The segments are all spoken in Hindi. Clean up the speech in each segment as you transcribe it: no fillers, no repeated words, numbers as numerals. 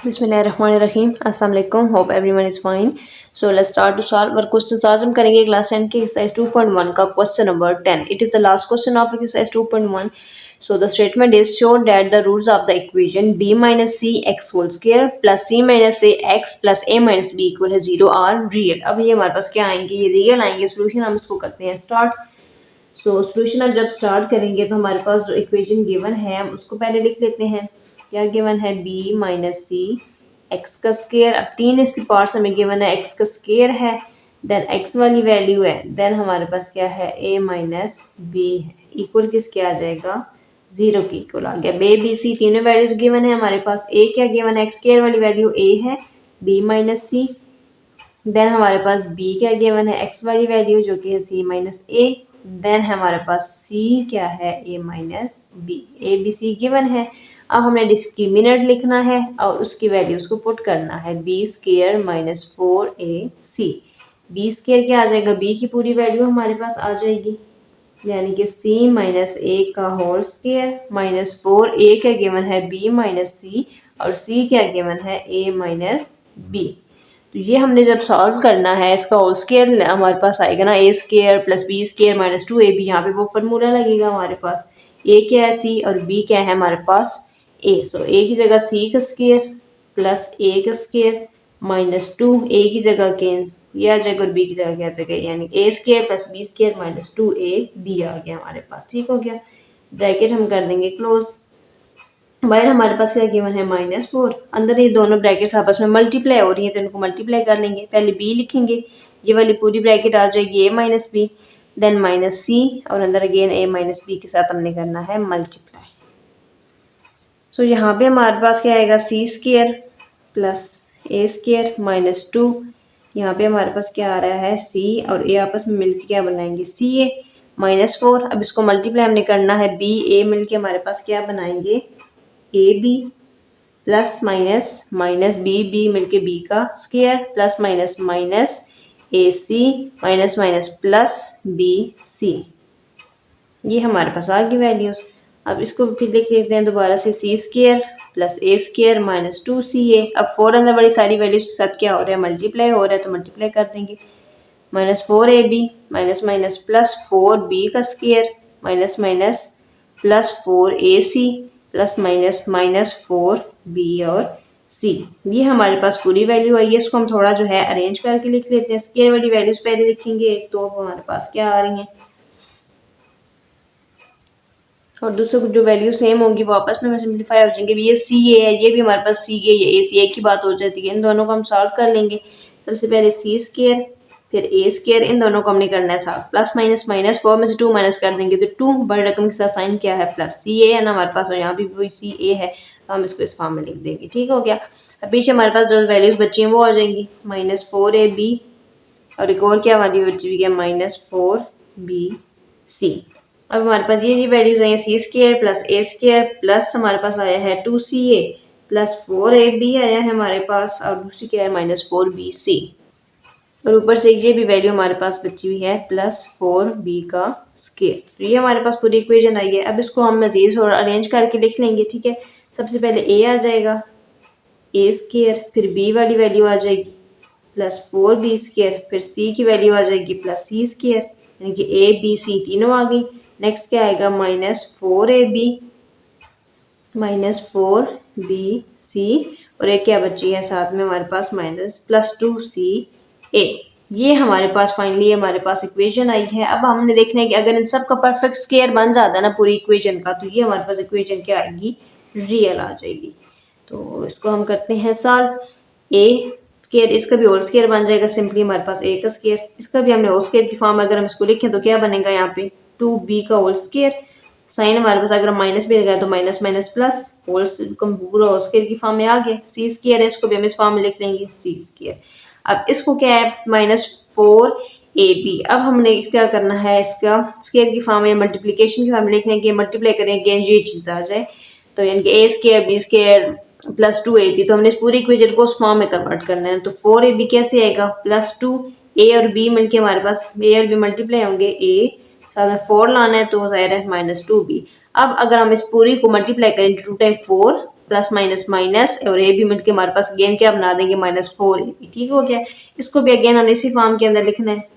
Bismillahirrahmanirrahim. Assalamu alaikum. Hope everyone is fine. So let's start to solve our questions. आज हम करेंगे क्लास 10 के एक्सरसाइज 2.1 का question number 10. It is the last question of exercise 2.1. So the statement is shown that the roots of the equation b minus c x whole square plus c minus a x plus a minus b equal है 0 are real. अब ये हमारे पास क्या आएंगे, ये रियल आएंगे. सोल्यूशन हम इसको करते हैं स्टार्ट. सो सोल्यूशन अब जब स्टार्ट करेंगे तो हमारे पास जो इक्वेशन गिवन है हम उसको पहले लिख लेते हैं. क्या गिवन है, b माइनस सी एक्स का स्केयर. अब तीन इसके पार्ट्स हमें गिवन है, एक्स का स्केयर है, देन एक्स वाली वैल्यू है, देन हमारे पास क्या है a माइनस बी है. इक्वल किसके आ जाएगा, 0 के इक्वल आ गया. बे बी सी तीनों वैल्यूज गिवन है हमारे पास. a क्या गिवन है, एक्स स्केयर वाली वैल्यू a है, b माइनस सी, देन हमारे पास b क्या गिवन है, x वाली वैल्यू जो कि है c माइनस a, देन हमारे पास c क्या है a minus b. a b c given है. अब हमें डिस्क्रिमिनेंट लिखना है और उसकी वैल्यूज को पुट करना है. B square minus 4ac. B square क्या आ जाएगा, b की पूरी वैल्यू हमारे पास आ जाएगी, यानी कि c माइनस a का होल स्केयर माइनस 4a क्या गिवन है b माइनस c और c क्या गिवन है a माइनस b. तो ये हमने जब सॉल्व करना है इसका होल स्केयर हमारे पास आएगा ना, a square plus b square minus 2ab. यहाँ पे वो फार्मूला लगेगा हमारे पास. a क्या है c और b क्या है हमारे पास a. सो a की जगह c का स्केयर प्लस a का स्केयर माइनस 2, a की जगह के ये आ जाएगा और b की जगह क्या आ जाएगा, यानी a square plus b square minus 2ab आ गया हमारे पास. ठीक हो गया. ब्रैकेट हम कर देंगे क्लोज. बाहर हमारे पास क्या गिवन है -4. अंदर ये दोनों ब्रैकेट्स आपस में मल्टीप्लाई हो रही हैं तो इनको मल्टीप्लाई कर लेंगे. पहले b लिखेंगे, ये वाली पूरी ब्रैकेट आ जाएगी a minus B, then minus C और अंदर अगेन a माइनस बी के साथ हमने करना है मल्टीप्लाई. सो यहाँ पे हमारे पास क्या आएगा, c square plus a square minus 2. यहाँ पे हमारे पास क्या आ रहा है, c और a आपस में मिलकर क्या बनाएंगे ca माइनस 4. अब इसको मल्टीप्लाई हमने करना है, b a मिलके हमारे पास क्या बनाएंगे A B plus minus minus B B मिलके बी का square plus minus minus A C minus minus plus B C. ये हमारे पास आ गई वैल्यूज. अब इसको फिर लिख लेते हैं दोबारा से, सी स्केयर प्लस ए स्केयर माइनस 2ca. अब 4 अंदर बड़ी सारी वैल्यूज के साथ क्या हो रहा है, मल्टीप्लाई हो रहा है तो मल्टीप्लाई कर देंगे. Minus 4ab minus minus plus 4b का square minus minus plus 4ac plus minus minus 4b और c. ये हमारे पास पूरी वैल्यू आई है. इसको हम थोड़ा जो है अरेंज करके लिख लेते हैं. स्केयर वाली वैल्यूज पहले लिखेंगे एक, तो हमारे पास क्या आ रही हैं और दूसरे जो वैल्यू सेम होंगी वो आपस में सिंप्लीफाई हो जाएंगे. ये सी ए है, ये भी हमारे पास सी ए, ये ए सी ए की बात हो जाती है. इन दोनों को हम सॉल्व कर लेंगे. सबसे पहले सी स्केयर फिर ए स्केयर, इन दोनों को हमने करना है सॉल्व. प्लस माइनस माइनस 4 में से 2 माइनस कर देंगे तो 2 बड़ी रकम के साथ साइन क्या है प्लस. सी ए है ना हमारे पास और यहाँ भी वही सी ए है तो हम इसको इस फॉर्म में लिख देंगे. ठीक हो गया. अब पीछे हमारे पास जो वैल्यूज बची हैं वो आ जाएंगी माइनस 4ab और एक और क्या वाली बची हुई है माइनस 4bc. अब हमारे पास ये वैल्यूज आई हैं, सी स्केयर प्लस ए स्केयर प्लस हमारे पास आया है 2ca प्लस 4ab आया है हमारे पास और दूसरी क्या है माइनस 4bc और ऊपर से ये भी वैल्यू हमारे पास बची हुई है प्लस 4b का स्केयर. तो ये हमारे पास पूरी इक्वेशन आई है. अब इसको हम मजीद और अरेंज करके लिख लेंगे. ठीक है. सबसे पहले a आ जाएगा a स्केयर, फिर b वाली वैल्यू आ जाएगी प्लस 4b स्केयर, फिर c की वैल्यू आ जाएगी प्लस c स्केयर, यानी कि a b c तीनों आ गई. नेक्स्ट क्या आएगा माइनस 4ab माइनस 4bc और एक क्या बची है साथ में हमारे पास माइनस प्लस 2ca. ये हमारे पास फाइनली हमारे पास इक्वेशन आई है. अब हमने देखना है कि अगर इन सब का परफेक्ट स्केयर बन जाता है ना पूरी इक्वेशन का, तो ये हमारे पास इक्वेशन क्या आएगी, रियल आ जाएगी. तो इसको हम करते हैं सॉल्व. ए स्केयर, इसका भी होल स्केयर बन जाएगा सिंपली हमारे पास ए का स्केयर. इसका भी हमने होल स्केयर की फॉर्म अगर हम इसको लिखें तो क्या बनेगा, यहाँ पे 2b का होल स्केयर. साइन हमारे पास अगर माइनस भी लगा तो माइनस माइनस प्लस होल पूरा होल स्केयर की फॉर्म में आ गया. सी स्केयर है, इसको भी हम इस फॉर्म में लिख लेंगे सी स्केयर. अब इसको क्या है माइनस 4ab. अब हमने क्या करना है, इसका स्केयर की फॉर्म में मल्टीप्लिकेशन की फॉर्म में लिखने के मल्टीप्लाई करेंगे ये चीज़ आ जाए तो यानी कि A square B square plus 2ab. तो हमने इस पूरी इक्वेशन को उस फॉर्म में कन्वर्ट करना है. तो 4ab कैसे आएगा प्लस 2, a और b मिलके हमारे पास a और b मल्टीप्लाई होंगे, a साथ में 4 लाना है तो जाहिर है माइनस 2b. अब अगर हम इस पूरी को मल्टीप्लाई करें 2 टाइम 4 प्लस माइनस माइनस और ए बी मिलकर हमारे पास अगेन क्या बना देंगे -4ab। ठीक हो गया। इसको भी अगेन हमने इसी फॉर्म के अंदर लिखना है।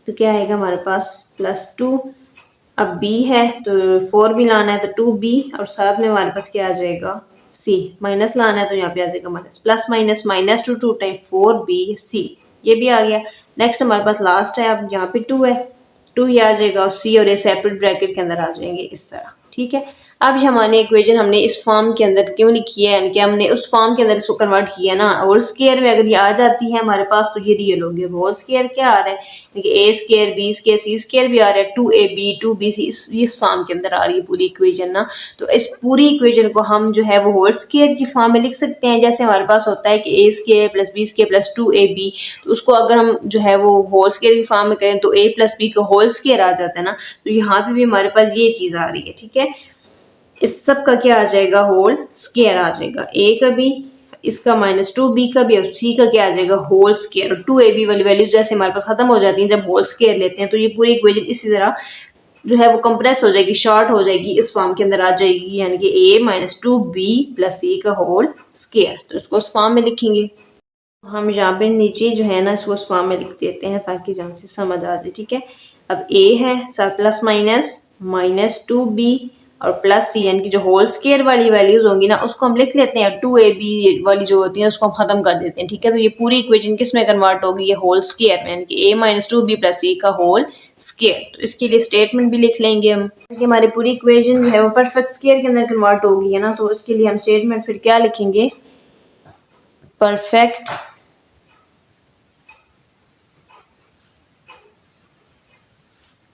तो क्या आएगा हमारे पास +2। अब b है तो 4 भी लाना है तो 2b और साथ में हमारे पास क्या आ जाएगा c। माइनस लाना है तो यहाँ पे आ जाएगा minus plus minus -2 2 time 4bc। ये भी आ गया। नेक्स्ट हमारे पास लास्ट है। अब यहाँ पे 2 है, 2 ये आ जाएगा और c और a सेपरेट ब्रैकेट के अंदर आ जाएंगे इस तरह। ठीक है। अब ये हमारी इक्वेशन हमने इस फॉर्म के अंदर क्यों लिखी है, यानी कि हमने उस फॉर्म के अंदर इसको कन्वर्ट किया ना। होल स्क्वायर में अगर ये आ जाती है हमारे पास तो ये रियल हो गया। होल स्क्वायर क्या आ रहा है, A square B square C square भी आ रहा है, 2ab 2bc इस फॉर्म के अंदर आ रही है पूरी इक्वेशन ना। तो इस पूरी इक्वेशन को हम जो है वो होल स्क्वायर की फॉर्म में लिख सकते हैं। जैसे हमारे पास होता है कि A square plus B square plus 2ab, तो उसको अगर हम जो है वो होल स्क्वायर की फॉर्म में करें तो a प्लस बी का होल स्क्वायर आ जाता है ना। तो यहाँ पे भी हमारे पास ये चीज आ रही है। ठीक है। इस सब का क्या आ जाएगा, होल स्क्वायर आ जाएगा। ए का भी, इसका -2b का भी और c का क्या आ जाएगा, होल स्क्वायर। और 2ab वाली वैल्यूज जैसे हमारे पास खत्म हो जाती हैं जब होल स्क्वायर लेते हैं, तो ये पूरी इक्वेशन इसी तरह जो है वो कंप्रेस हो जाएगी, शॉर्ट हो जाएगी, इस फॉर्म के अंदर आ जाएगी, यानी कि a -2b प्लस c का होल स्क्वायर। तो इसको उस फॉर्म में लिखेंगे। हम यहाँ पे नीचे जो है ना इसको उस फॉर्म में लिख देते हैं ताकि जहाँ से समझ आ जाए। ठीक है। अब a है प्लस माइनस -2b और प्लस सी, यानी कि जो होल स्क्वायर वाली वैल्यूज होंगी ना उसको हम लिख लेते हैं, 2ab वाली जो होती है उसको हम खत्म कर देते हैं। ठीक है। तो ये पूरी इक्वेशन किस में कन्वर्ट होगी, ये होल स्क्वायर में, यानी कि a -2b प्लस c का होल स्क्वायर। तो इसके लिए स्टेटमेंट भी लिख लेंगे हम कि हमारी पूरी इक्वेशन जो है वो परफेक्ट स्क्वायर के अंदर कन्वर्ट होगी है ना। तो इसके लिए हम स्टेटमेंट फिर क्या लिखेंगे, परफेक्ट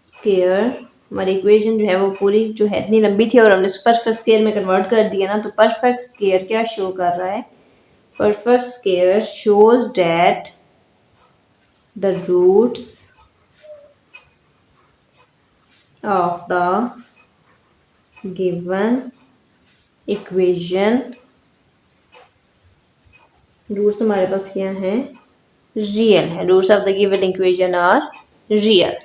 स्क्वायर। हमारी इक्वेशन जो है वो पूरी जो है इतनी लंबी थी और हमने इस परफेक्ट स्क्वायर में कन्वर्ट कर दिया ना। तो परफेक्ट स्क्वायर क्या शो कर रहा है, perfect square shows that the roots of the given equation, roots हमारे पास क्या है, रियल है। Roots of the given equation are real.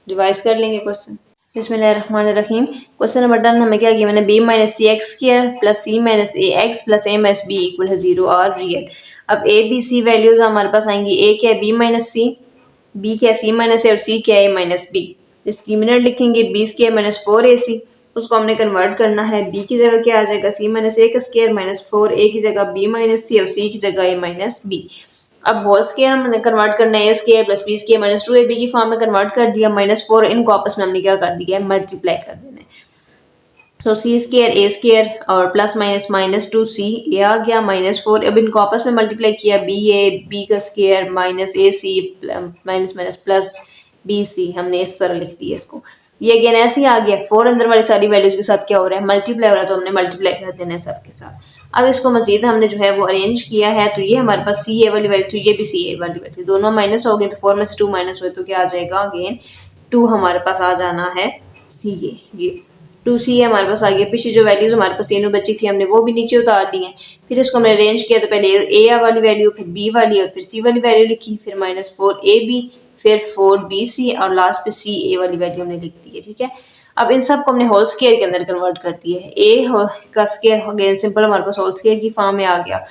Revise कर लेंगे क्वेश्चन। बिस्मिल्लाहिर्रहमानिर्रहीम। क्वेश्चन नंबर 10 हमें क्या गिवन है, b माइनस सी एक्स स्क्वायर प्लस सी माइनस ए एक्स प्लस ए माइनस बी इक्वल है 0 और रियल। अब ए बी सी वैल्यूज हमारे पास आएंगी, a क्या है b माइनस सी, b क्या है c माइनस ए और c क्या है a माइनस बी। इसकी मिनट लिखेंगे, b स्क्वायर माइनस 4ac, उसको हमने कन्वर्ट करना है। b की जगह क्या आ जाएगा, c माइनस ए का स्क्वायर माइनस 4a की जगह b माइनस सी और c की जगह a माइनस बी। अब होल स्क्वायर हमने कन्वर्ट करना है, A square plus B square -2ab की फॉर्म में कन्वर्ट कर दिया। -4 इनको आपस में हमने क्या कर दिया है, मल्टीप्लाई कर देना है। तो सी स्क्वायर ए स्क्वायर और प्लस माइनस -2c ये आ गया -4। अब इनको आपस में मल्टीप्लाई किया, बी ए बी का square minus A C minus minus plus B C, हमने इस तरह लिख दिया इसको। ये अगेन ऐसे ही आ गया, 4 अंदर वाली सारी वैल्यूज के साथ क्या हो रहा है, मल्टीप्लाई हो रहा है, तो हमने मल्टीप्लाई कर देना है सब के साथ। अब इसको मजीद हमने जो है वो अरेंज किया है, तो ये हमारे पास सी ए वाली वैल्यू, ये भी सी ए वाली वैल्यू, दोनों माइनस हो गए तो 4 में से 2 माइनस हुए तो क्या आ जाएगा, अगेन 2 हमारे पास आ जाना है सी ए। ये 2c हमारे पास आ गया। पीछे जो वैल्यूज हमारे पास तीनों बची थी हमने वो भी नीचे उतार दी हैं। फिर इसको हमने अरेंज किया, तो पहले ए वाली वैल्यू, फिर बी वाली और फिर सी वाली वैल्यू लिखी, फिर -4ab फिर 4bc और लास्ट पे सी ए वाली वैल्यू हमने लिख दी है। ठीक है। अब इन सब को हमने होल स्क्वायर के अंदर कन्वर्ट कर दिया है। ए का स्क्वायर हो गया सिंपल, हमारे पास होल स्क्वायर की फॉर्म में आ गया।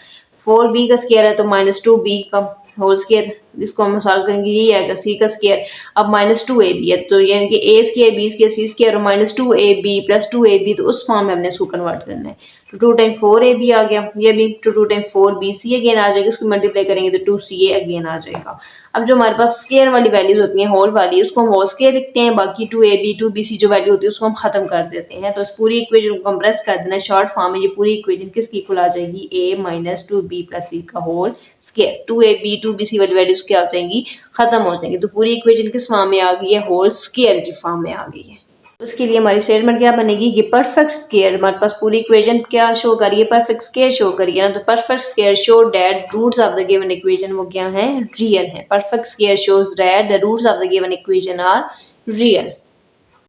4b का स्क्वायर है तो -2b का होल स्क्वायर, इसको हम सॉल्व करेंगे, यही आएगा सी का स्क्वायर। अब -2ab है तो यानी कि A square B square C square और -2ab प्लस 2ab, तो उस फॉर्म में हमने इसको कन्वर्ट करना है। तो 2 टाइम 4ab आ गया, ये भी 2 टाइम 4bc अगेन आ जाएगा, इसको मल्टीप्लाई करेंगे तो 2ca अगेन आ जाएगा। अब जो हमारे पास स्क्वायर वाली वैल्यूज होती हैं, होल वाली, उसको हम होल स्क्वायर लिखते हैं, बाकी 2ab 2bc जो वैल्यू होती है उसको हम खत्म कर देते हैं। तो इस पूरी इक्वेशन को कंप्रेस कर देना है शॉर्ट फॉर्म में। ये पूरी इक्वेशन किसकी इक्वल आ जाएगी, a -2b प्लस c का होल स्क्वायर। 2ab 2bc वाली वैल्यूज क्या हो जाएंगी, खत्म हो जाएंगी। तो पूरी इक्वेशन किस फॉर्म में आ गई है, होल स्क्वायर की फॉर्म में आ गई है। उसके लिए हमारी स्टेटमेंट क्या बनेगी, कि परफेक्ट स्क्वायर, हमारे पास पूरी इक्वेशन क्या शो कर रही है, परफेक्ट स्क्वायर शो करिए ना। तो perfect square show that roots of the given equation वो क्या है, रियल है। Perfect square shows that the roots of the given equation are real.